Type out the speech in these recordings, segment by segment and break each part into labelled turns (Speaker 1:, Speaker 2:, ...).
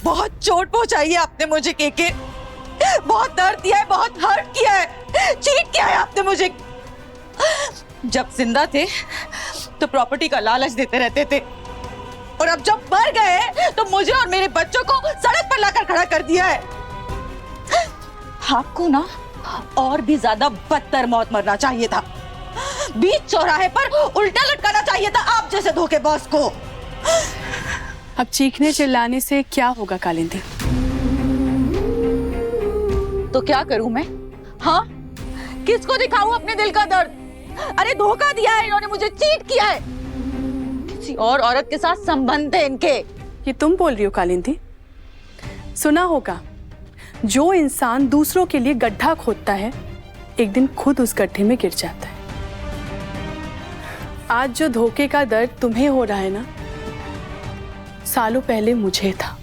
Speaker 1: बहुत चोट पहुंचाई है आपने मुझे केके, बहुत दर्द दिया है, बहुत हर्ट किया है, चीट किया है आपने मुझे। जब जिंदा थे तो प्रॉपर्टी का लालच देते रहते थे, और अब जब मर गए तो मुझे और मेरे बच्चों को सड़क पर लाकर खड़ा कर दिया है। आपको ना और भी ज्यादा बदतर मौत मरना चाहिए था, बीच चौराहे पर उल्टा लटकाना चाहिए था आप जैसे धोखेबाज को।
Speaker 2: अब चीखने चिल्लाने से क्या होगा कालिंदी?
Speaker 1: तो क्या करूं मैं? हाँ, किसको दिखाऊं अपने दिल का दर्द? अरे धोखा दिया है इन्होंने मुझे, चीट किया है, किसी और औरत के साथ संबंध है इनके।
Speaker 2: ये तुम बोल रही हो कालिंदी? सुना होगा, जो इंसान दूसरों के लिए गड्ढा खोदता है एक दिन खुद उस गड्ढे में गिर जाता है। आज जो धोखे का दर्द तुम्हें हो रहा है ना, सालों पहले मुझे था।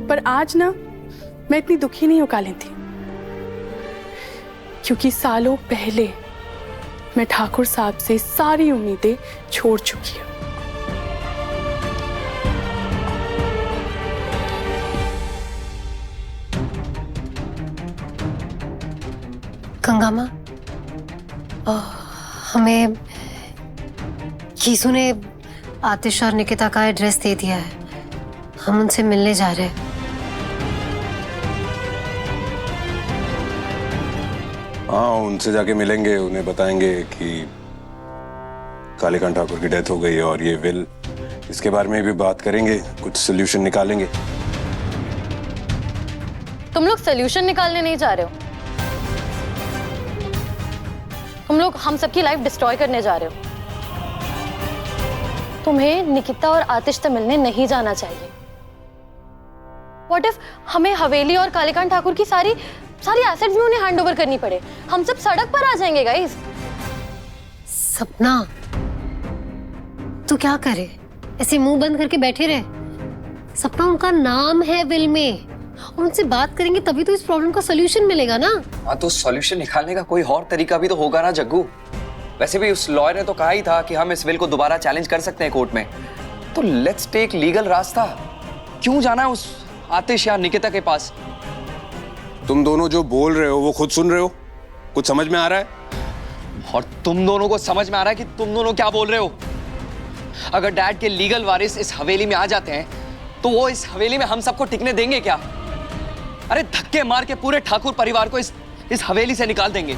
Speaker 2: पर आज ना मैं इतनी दुखी नहीं हो कालिंदी, क्योंकि सालों पहले मैं ठाकुर साहब से सारी उम्मीदें छोड़ चुकी हूं।
Speaker 3: गंगा माँ, हमें कीसू ने आतिश और निकिता का एड्रेस दे दिया है, हम उनसे मिलने जा रहे हैं।
Speaker 4: हाँ, उनसे जाके मिलेंगे, उन्हें बताएंगे कि कालीकांत ठाकुर की डेथ हो गई है और ये विल, इसके बारे में भी बात करेंगे, कुछ सोल्यूशन निकालेंगे।
Speaker 5: तुम लोग सोल्यूशन निकालने नहीं जा रहे हो, तुम लोग हम सबकी लाइफ डिस्ट्रॉय करने जा रहे हो। तुम्हें निकिता और आतिश से मिलने नहीं जाना चाहिए। व्हाट इफ हमें हवेली और कालीकांत ठाकुर की सारी एसेट भी उन्हें हैंडओवर करनी पड़े? हम सब सड़क पर आ जाएंगे गाइस।
Speaker 3: सपना, तू क्या करे? ऐसे मुंह बंद करके बैठे रहे? सपना, उनका नाम है विल में, और उनसे बात करेंगे तभी तो इस प्रॉब्लम का सोल्यूशन मिलेगा ना।
Speaker 6: हाँ, तो सॉल्यूशन निकालने का कोई और तरीका भी तो होगा ना जग्गू। वैसे भी उस लॉयर ने तो कहा ही था कि हम इस विल को दोबारा चैलेंज कर सकते हैं कोर्ट में, तो लेट्स टेक लीगल रास्ता। क्यों जाना है उस आतिश या निकिता के पास?
Speaker 4: तुम दोनों जो बोल रहे हो वो खुद सुन रहे हो? कुछ समझ में आ रहा है?
Speaker 6: और तुम दोनों को समझ में आ रहा है कि तुम दोनों क्या बोल रहे हो? अगर डैड के लीगल वारिस इस हवेली में आ जाते हैं तो वो इस हवेली में हम सबको टिकने देंगे क्या? अरे धक्के मार के पूरे ठाकुर परिवार को इस हवेली से निकाल देंगे।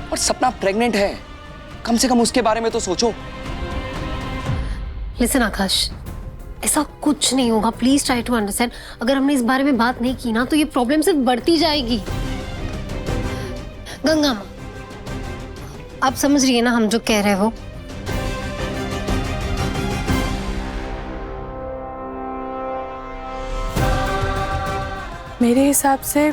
Speaker 6: और सपना प्रेग्नेंट है, कम से कम उसके बारे में तो सोचो।
Speaker 3: लिसन आकाश, ऐसा कुछ नहीं होगा, प्लीज ट्राई टू अंडरस्टैंड। अगर हमने इस बारे में बात नहीं की ना तो ये प्रॉब्लम सिर्फ बढ़ती जाएगी। गंगा माँ, आप समझ रही है ना हम जो कह रहे हो?
Speaker 2: मेरे हिसाब से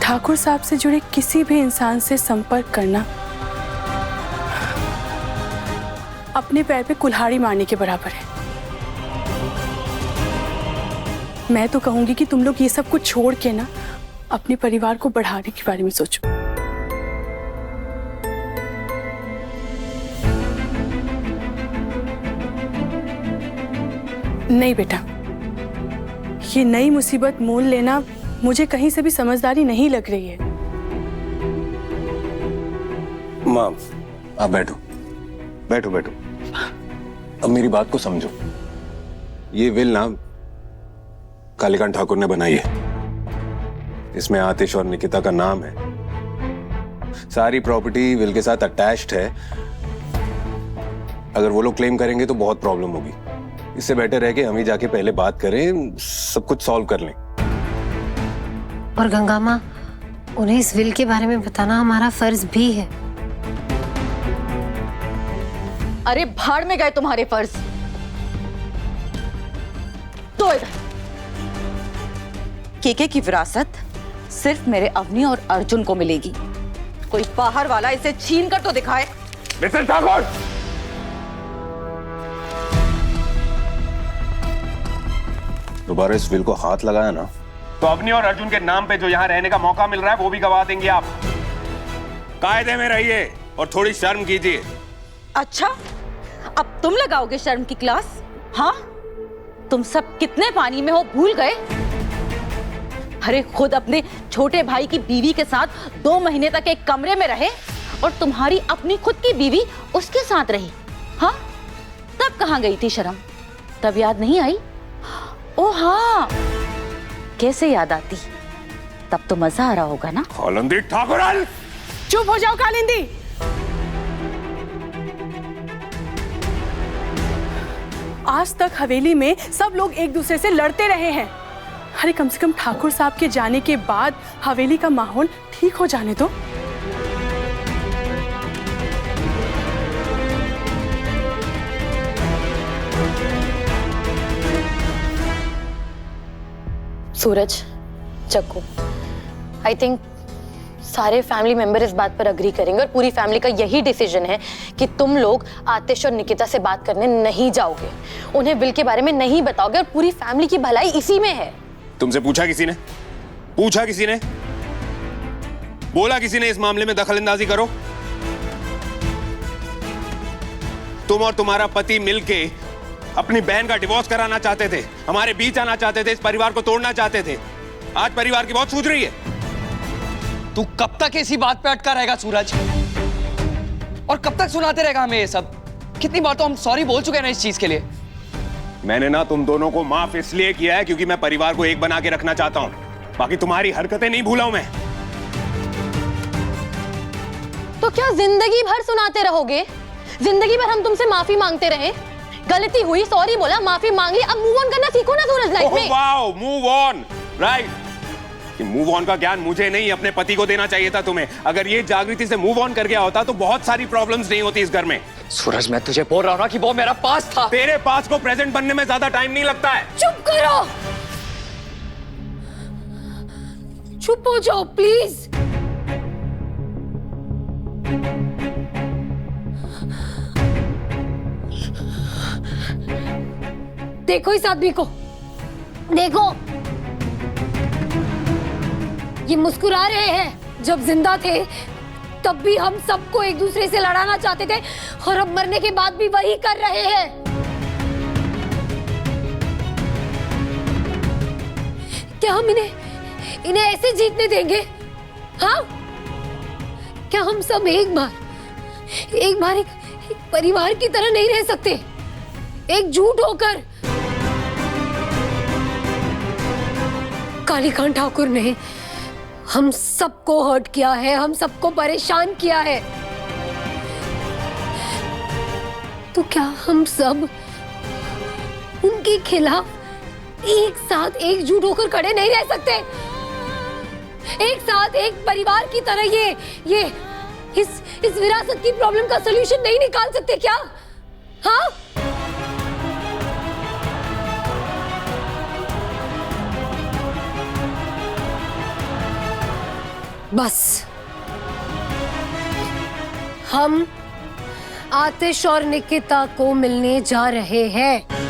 Speaker 2: ठाकुर साहब से जुड़े किसी भी इंसान से संपर्क करना अपने पैर पे कुल्हाड़ी मारने के बराबर है। मैं तो कहूंगी कि तुम लोग ये सब कुछ छोड़ के ना अपने परिवार को बढ़ाने के बारे में सोचो। नहीं बेटा, ये नई मुसीबत मोल लेना मुझे कहीं से भी समझदारी नहीं लग रही है।
Speaker 4: माँ, आप बैठो बैठो बैठो। अब मेरी बात को समझो। ये विल ना कालीकांत ठाकुर ने बनाई है, इसमें आतिश और निकिता का नाम है, सारी प्रॉपर्टी विल के साथ अटैच्ड है। अगर वो लोग क्लेम करेंगे तो बहुत प्रॉब्लम होगी। इससे बेटर है कि हम ही जाके पहले बात करें, सब कुछ सॉल्व कर लें।
Speaker 3: और गंगा माँ, उन्हें इस विल के बारे में बताना हमारा फर्ज भी है।
Speaker 1: अरे भाड़ में गए तुम्हारे फर्ज। तो इधर केके की विरासत सिर्फ मेरे अवनी और अर्जुन को मिलेगी। कोई बाहर वाला इसे छीन कर तो दिखाए।
Speaker 4: मिस्टर ठाकुर, दोबारा इस विल को हाथ लगाया ना
Speaker 7: तो अवनी और अर्जुन के नाम पे जो यहाँ रहने का मौका मिल रहा है वो भी गवा देंगे आप।
Speaker 4: कायदे में रहिए और थोड़ी शर्म कीजिए।
Speaker 1: अच्छा, अब तुम लगाओगे शर्म की क्लास? हाँ, तुम सब कितने पानी में हो भूल गए? अरे खुद अपने छोटे भाई की बीवी के साथ 2 महीने तक एक कमरे में रहे और तुम्हारी अपनी खुद की बीवी उसके साथ रही। हाँ, तब कहाँ गई थी शर्म? तब याद नहीं आई? ओ हाँ, कैसे याद आती? तब तो मजा आ रहा होगा ना।
Speaker 7: कालिंदी ठाकुरन,
Speaker 2: चुप हो जाओ कालिंदी। आज तक हवेली में सब लोग एक दूसरे से लड़ते रहे हैं। अरे कम से कम ठाकुर साहब के जाने के बाद हवेली का माहौल ठीक हो जाने दो।
Speaker 5: सूरज, चक्कू, आई थिंक सारे फैमिली मेंबर इस बात पर अग्री करेंगे और पूरी फैमिली का यही डिसीजन है कि तुम लोग आतिश और निकिता से बात करने नहीं जाओगे, उन्हें विल के बारे में नहीं बताओगे और पूरी फैमिली की भलाई इसी में है।
Speaker 7: तुमसे पूछा किसी ने? पूछा किसी ने? बोला किसी ने इस मामले में दखलंदाजी करो? तुम और तुम्हारा पति मिलके अपनी बहन का डिवोर्स कराना चाहते थे, हमारे बीच आना चाहते थे, इस परिवार को तोड़ना चाहते थे। आज परिवार की बहुत सूझ रही है।
Speaker 6: तू कब तक इसी बात पे अटका रहेगा सूरज? और कब तक सुनाते रहेगा हमें ये सब? कितनी बार तो हम सॉरी बोल चुके हैं ना इस चीज के लिए।
Speaker 7: मैंने ना तुम दोनों को माफ इसलिए किया है क्योंकि मैं परिवार को एक बना के रखना चाहता हूं। बाकी तुम्हारी हरकतें नहीं भूला हूं मैं।
Speaker 5: तो क्या जिंदगी भर सुनाते रहोगे? जिंदगी भर हम तुमसे माफी मांगते रहे? गलती हुई, सॉरी बोला, माफी मांग ली, अब मूव ऑन करना सीखो ना सूरज लाइफ में।
Speaker 7: Wow, move on, right. Move on का ज्ञान मुझे नहीं, अपने पति को देना चाहिए था तुम्हें। अगर ये जागृति से मूव ऑन कर गया होता तो बहुत सारी प्रॉब्लम्स नहीं होती इस घर में।
Speaker 6: सूरज, मैं तुझे बोल रहा हूं ना कि वो मेरा पास था।
Speaker 7: तेरे पास को प्रेजेंट बनने में ज्यादा टाइम नहीं लगता है।
Speaker 3: चुप करो, चुप हो जाओ प्लीज। देखो इस आदमी को, देखो ये मुस्कुरा रहे हैं। जब जिंदा थे तब भी हम सबको एक दूसरे से लड़ाना चाहते थे और अब मरने के बाद भी वही कर रहे हैं। क्या हम इन्हें ऐसे जीतने देंगे? हाँ, क्या हम सब एक बार एक परिवार की तरह नहीं रह सकते, एकजुट होकर? कालीकांत ठाकुर ने हम सबको हर्ट किया है, हम सबको परेशान किया है। तो क्या हम सब उनके खिलाफ एक साथ एकजुट होकर खड़े नहीं रह सकते? एक साथ एक परिवार की तरह ये इस विरासत की प्रॉब्लम का सलूशन नहीं निकाल सकते क्या? हाँ, बस हम आतिश और निकिता को मिलने जा रहे हैं।